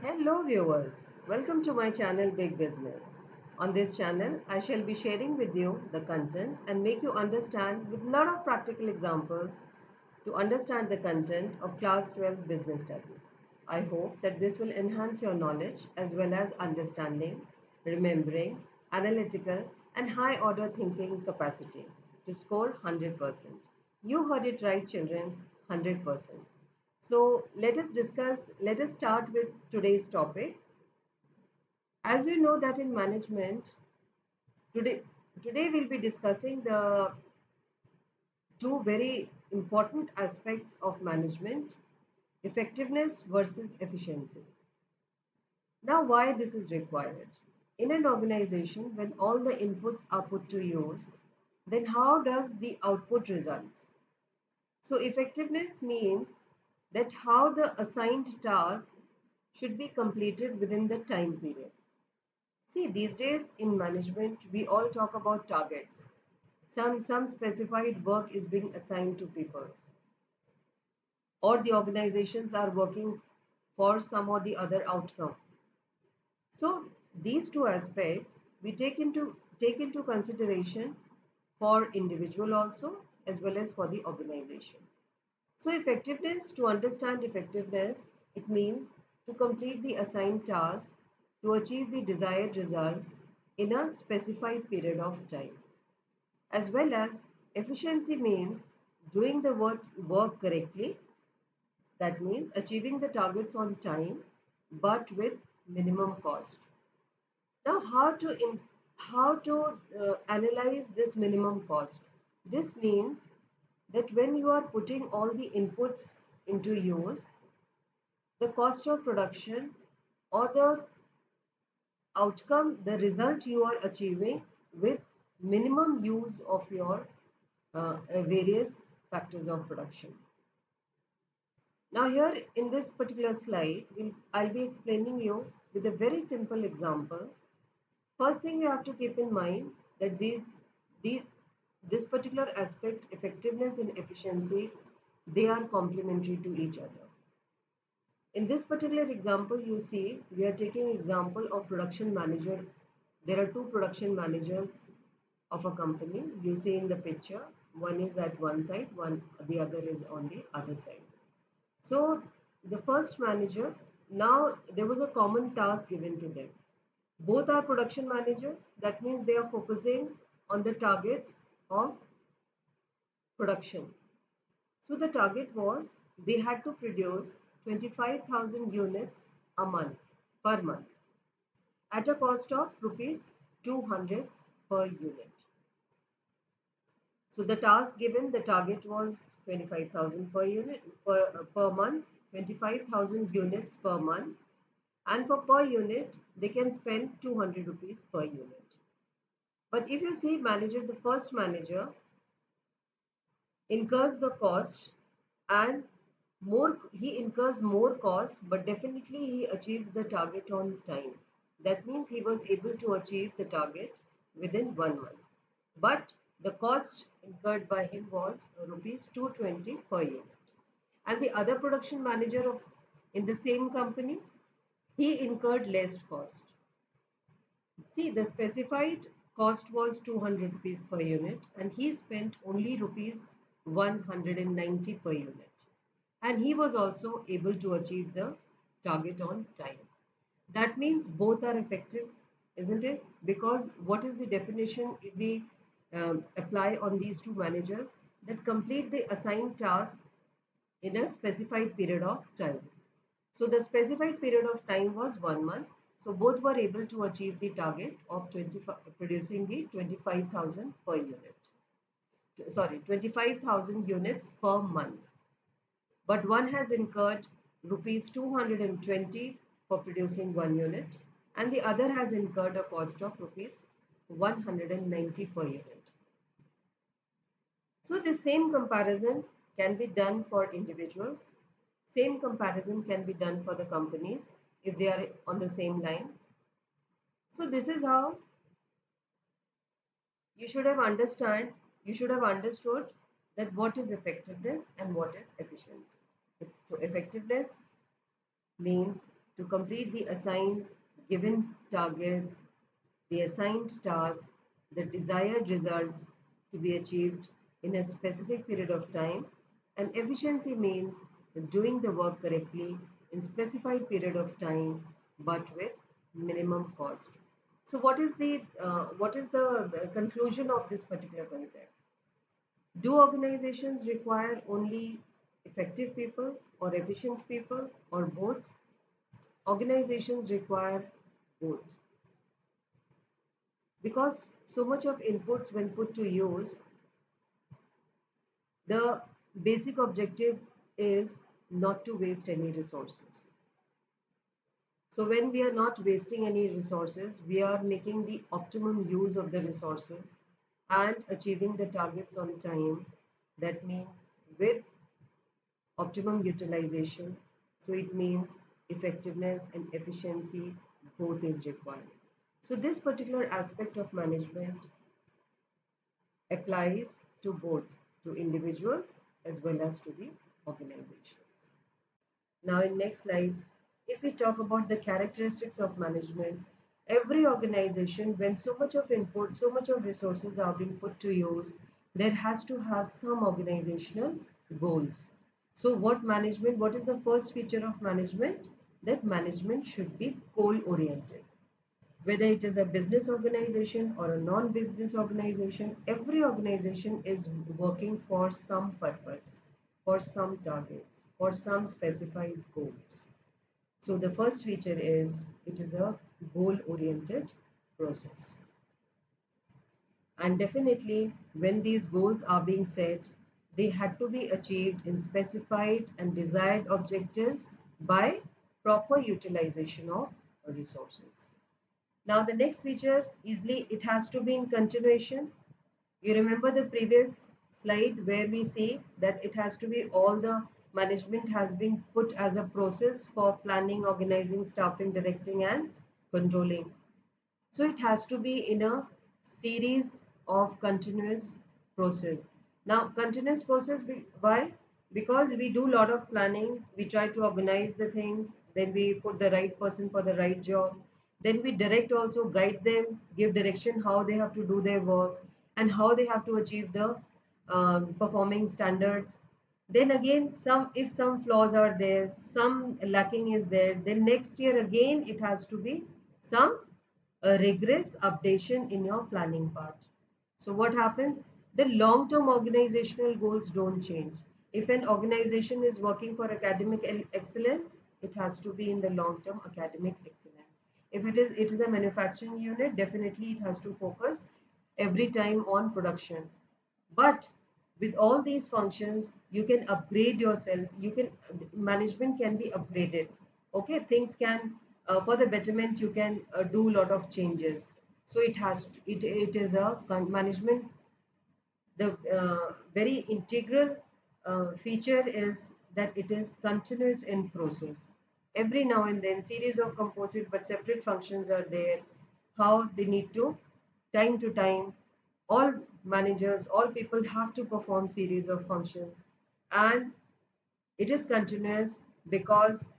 Hello viewers, welcome to my channel Big Business. On this channel, I shall be sharing with you the content and make you understand with a lot of practical examples to understand the content of Class 12 Business Studies. I hope that this will enhance your knowledge as well as understanding, remembering, analytical and high order thinking capacity to score 100%. You heard it right children, 100%. So let us start with today's topic. As you know that in management, today, today we'll be discussing the two very important aspects of management, effectiveness versus efficiency. Now, why this is required? In an organization, when all the inputs are put to use, then how does the output results? So effectiveness means that how the assigned task should be completed within the time period. See, these days in management, we all talk about targets. Some specified work is being assigned to people, or the organizations are working for some or the other outcome. So these two aspects we take into consideration for individual also as well as for the organization. So effectiveness, to understand effectiveness, it means to complete the assigned task to achieve the desired results in a specified period of time. As well as efficiency means doing the work correctly, that means achieving the targets on time but with minimum cost. Now how to analyze this minimum cost? This means that when you are putting all the inputs into use, the cost of production or the outcome, the result you are achieving with minimum use of your various factors of production. Now here in this particular slide, I'll be explaining you with a very simple example. First thing you have to keep in mind that these, this particular aspect, effectiveness and efficiency, they are complementary to each other. In this particular example, you see we are taking example of production manager. There are two production managers of a company. You see in the picture, one is at one side, the other is on the other side. So the first manager, now there was a common task given to them. Both are production manager. That means they are focusing on the targets of production. So the target was they had to produce 25,000 units a month, per month, at a cost of rupees 200 per unit. So the task given, the target was 25,000 per unit per month, 25,000 units per month, and for per unit they can spend 200 rupees per unit. But if you see manager, the first manager incurs the cost and more, he incurs more cost, but definitely he achieves the target on time. That means he was able to achieve the target within 1 month. But the cost incurred by him was rupees 220 per unit. And the other production manager in the same company, he incurred less cost. See, the specified cost was 200 rupees per unit and he spent only rupees 190 per unit. And he was also able to achieve the target on time. That means both are effective, isn't it? Because what is the definition if we apply on these two managers? That complete the assigned task in a specified period of time. So the specified period of time was 1 month. So both were able to achieve the target of producing the 25,000 per unit. Sorry, 25,000 units per month. But one has incurred rupees 220 for producing 1 unit and the other has incurred a cost of rupees 190 per unit. So the same comparison can be done for individuals. Same comparison can be done for the companies if they are on the same line. So this is how you should have understood that what is effectiveness and what is efficiency. So effectiveness means to complete the assigned given targets, the assigned tasks, the desired results to be achieved in a specific period of time. And efficiency means doing the work correctly in specified period of time but with minimum cost. So what is the conclusion of this particular concept? Do organizations require only effective people or efficient people or both? Organizations require both because so much of inputs when put to use, the basic objective is not to waste any resources. So when we are not wasting any resources, we are making the optimum use of the resources and achieving the targets on time. That means with optimum utilization. So it means effectiveness and efficiency both is required. So this particular aspect of management applies to both to individuals as well as to the organizations. Now in next slide, if we talk about the characteristics of management, every organization when so much of input, so much of resources are being put to use, there has to have some organizational goals. So what is the first feature of management? That management should be goal oriented. Whether it is a business organization or a non-business organization, every organization is working for some purpose, for some targets, for some specified goals. So the first feature is it is a goal-oriented process. And definitely when these goals are being set, they had to be achieved in specified and desired objectives by proper utilization of resources. Now the next feature, easily it has to be in continuation. You remember the previous slide where we see that it has to be all the management has been put as a process for planning, organizing, staffing, directing and controlling. So it has to be in a series of continuous process. Now continuous process, why? Because we do a lot of planning, we try to organize the things, then we put the right person for the right job, then we direct, also guide them, give direction how they have to do their work and how they have to achieve the performing standards. Then again, if some flaws are there, some lacking is there, then next year again it has to be some rigorous updation in your planning part. So what happens? The long-term organizational goals don't change. If an organization is working for academic excellence, it has to be in the long-term academic excellence. If it is a manufacturing unit, definitely it has to focus every time on production. But with all these functions, you can upgrade yourself. Management can be upgraded. Okay, things can for the betterment. You can do a lot of changes. So it is a management. The very integral feature is that it is continuous in process. Every now and then, series of composite but separate functions are there. How they need to time, all managers, all people have to perform series of functions, and it is continuous because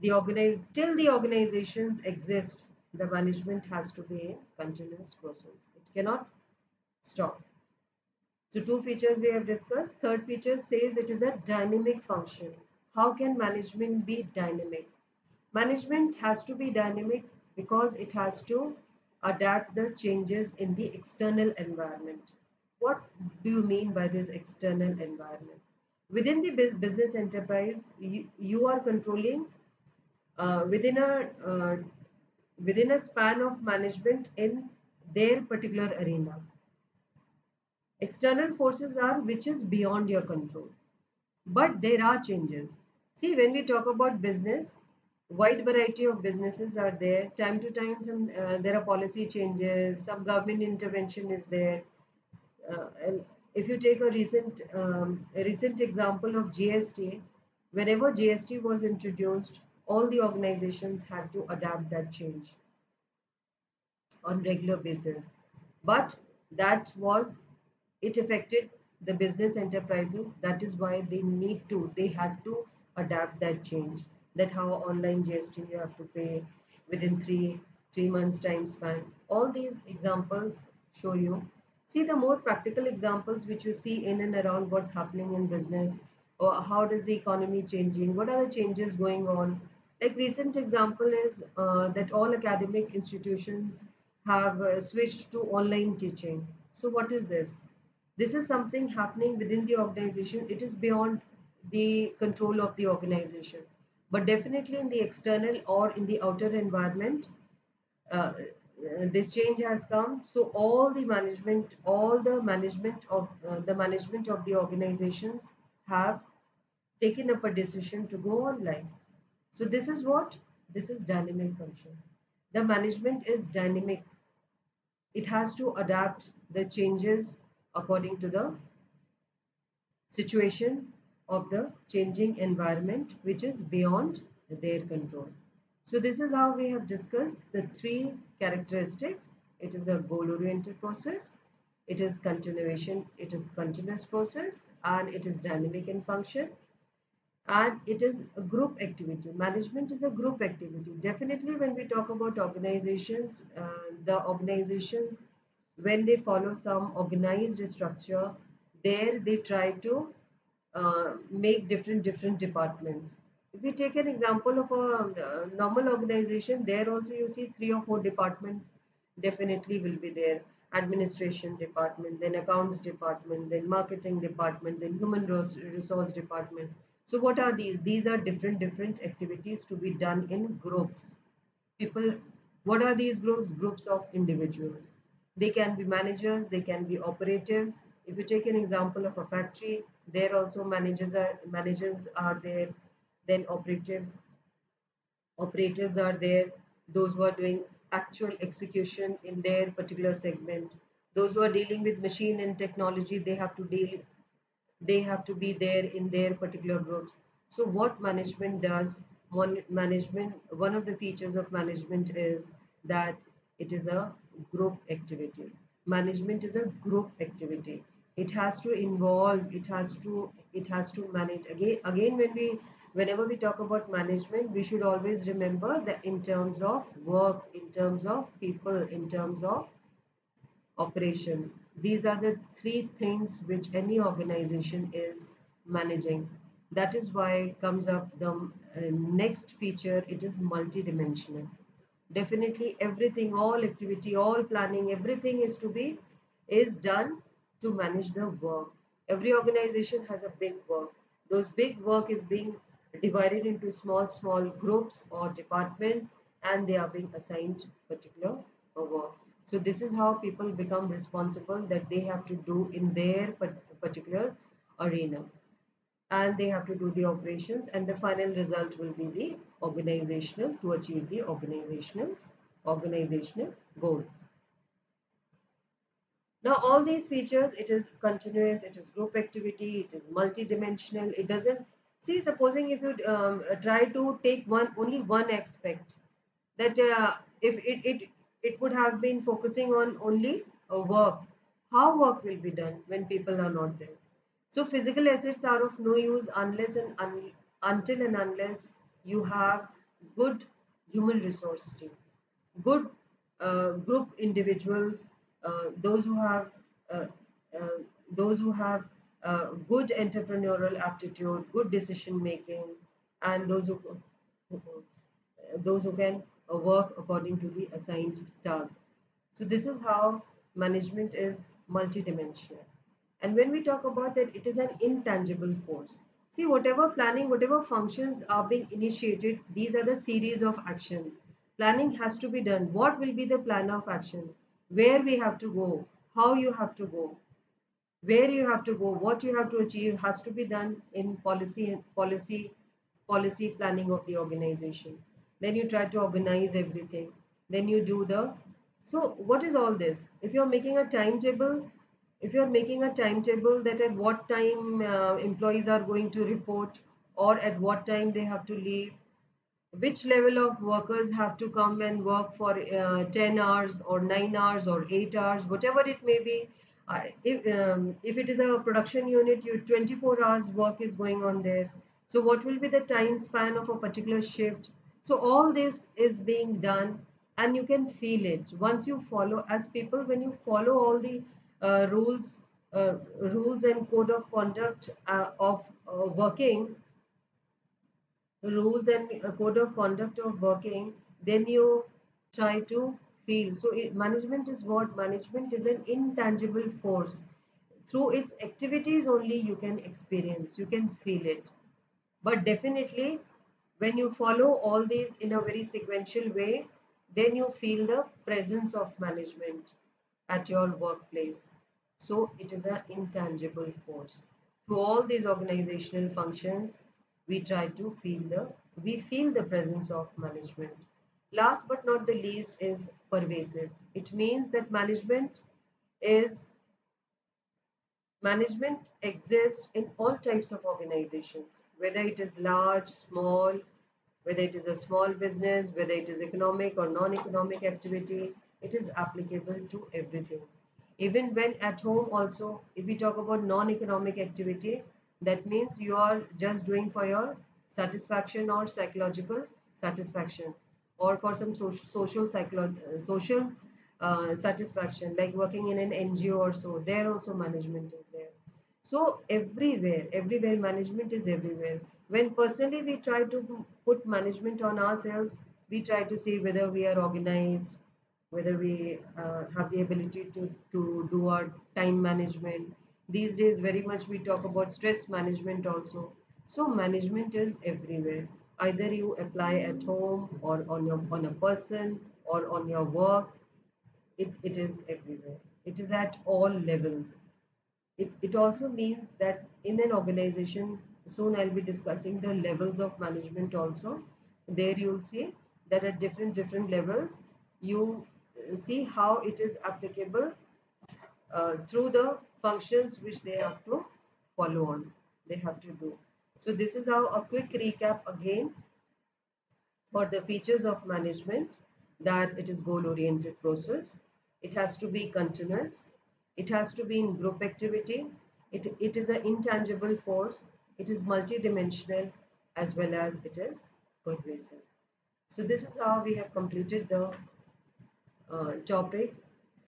the organizations exist, the management has to be in continuous process. It cannot stop. So two features we have discussed. Third feature says it is a dynamic function. How can management be dynamic? Management has to be dynamic because it has to adapt the changes in the external environment. What do you mean by this external environment? Within the business enterprise, you are controlling uh, within a uh, within a span of management in their particular arena. External forces are which is beyond your control. But there are changes. See, when we talk about business, wide variety of businesses are there. Time to time, there are policy changes. Some government intervention is there. And if you take a recent example of GST, whenever GST was introduced, all the organizations had to adapt that change on regular basis. But that was it affected the business enterprises. That is why they had to adapt that change. that how online GST you have to pay within three months time span. All these examples show you. See the more practical examples which you see in and around what's happening in business, or how does the economy changing, what are the changes going on. Like recent example is that all academic institutions have switched to online teaching. So what is this? This is something happening within the organization. It is beyond the control of the organization, but definitely in the external or in the outer environment, this change has come. So all the management of the organizations have taken up a decision to go online. So this is what? This is dynamic function. The management is dynamic. It has to adapt the changes according to the situation of the changing environment, which is beyond their control. So this is how we have discussed the three characteristics. It is a goal-oriented process, it is continuation, it is continuous process, and it is dynamic in function, and it is a group activity. Management is a group activity. Definitely when we talk about organizations, the organizations, when they follow some organized structure, there they try to make different departments. If we take an example of a normal organization, there also you see three or four departments definitely will be there. Administration department, then accounts department, then marketing department, then human resource department. So what are these? These are different activities to be done in groups. People, what are these groups? Groups of individuals. They can be managers, they can be operatives. If you take an example of a factory, there also managers are there, then operatives are there, those who are doing actual execution in their particular segment. Those who are dealing with machine and technology, they have to be there in their particular groups. So what management does, one of the features of management is that it is a group activity. Management is a group activity. It has to involve, it has to manage. Again, whenever we talk about management, we should always remember that in terms of work, in terms of people, in terms of operations. These are the three things which any organization is managing. That is why comes up the next feature. It is multidimensional. Definitely everything, all activity, all planning, everything is done to manage the work. Every organization has a big work. Those big work is being divided into small groups or departments, and they are being assigned particular work. So this is how people become responsible, that they have to do in their particular arena, and they have to do the operations, and the final result will be the organizational, to achieve the organizational goals. Now all these features, it is continuous, it is group activity, it is multidimensional. It doesn't, see, supposing if you try to take only one aspect, that if it would have been focusing on only work, how work will be done when people are not there. So physical assets are of no use until and unless you have good human resource team, good group individuals, those who have uh, uh, those who have good entrepreneurial aptitude, good decision making, and those who can work according to the assigned task. So this is how management is multidimensional. And when we talk about that, it is an intangible force. See, whatever planning, whatever functions are being initiated, these are the series of actions. Planning has to be done. What will be the plan of action? Where we have to go? How you have to go? Where you have to go, what you have to achieve has to be done in policy planning of the organization. Then you try to organize everything. Then you do the, so what is all this? If you're making a timetable, if you're making a timetable that at what time employees are going to report, or at what time they have to leave, which level of workers have to come and work for 10 hours or 9 hours or 8 hours, whatever it may be. If it is a production unit, you 24 hours work is going on there. So what will be the time span of a particular shift? So all this is being done, and you can feel it once you follow. As people, when you follow all the rules, rules and code of conduct of working, rules and code of conduct of working, then you try to feel. So management is what? Management is an intangible force. Through its activities only you can experience, you can feel it. But definitely, when you follow all these in a very sequential way, then you feel the presence of management at your workplace. So it is an intangible force. Through all these organizational functions, we feel the presence of management. Last but not the least is pervasive. It means that is management exists in all types of organizations, whether it is large, small, whether it is a small business, whether it is economic or non-economic activity, it is applicable to everything. Even when at home also, if we talk about non-economic activity, that means you are just doing for your satisfaction or psychological satisfaction, or for some social satisfaction, like working in an NGO or so, there also management is there. So everywhere management is everywhere. When personally we try to put management on ourselves, we try to see whether we are organized, whether we have the ability to do our time management. These days, very much we talk about stress management also. So management is everywhere. Either you apply at home or on a person or on your work, it is everywhere. It is at all levels. It also means that in an organization, soon I'll be discussing the levels of management also. There you'll see that at different levels, you see how it is applicable through the functions which they have to follow on, they have to do. So this is how a quick recap again for the features of management, that it is goal oriented process, it has to be continuous, it has to be in group activity, it is an intangible force, it is multidimensional, as well as it is pervasive. So this is how we have completed the topic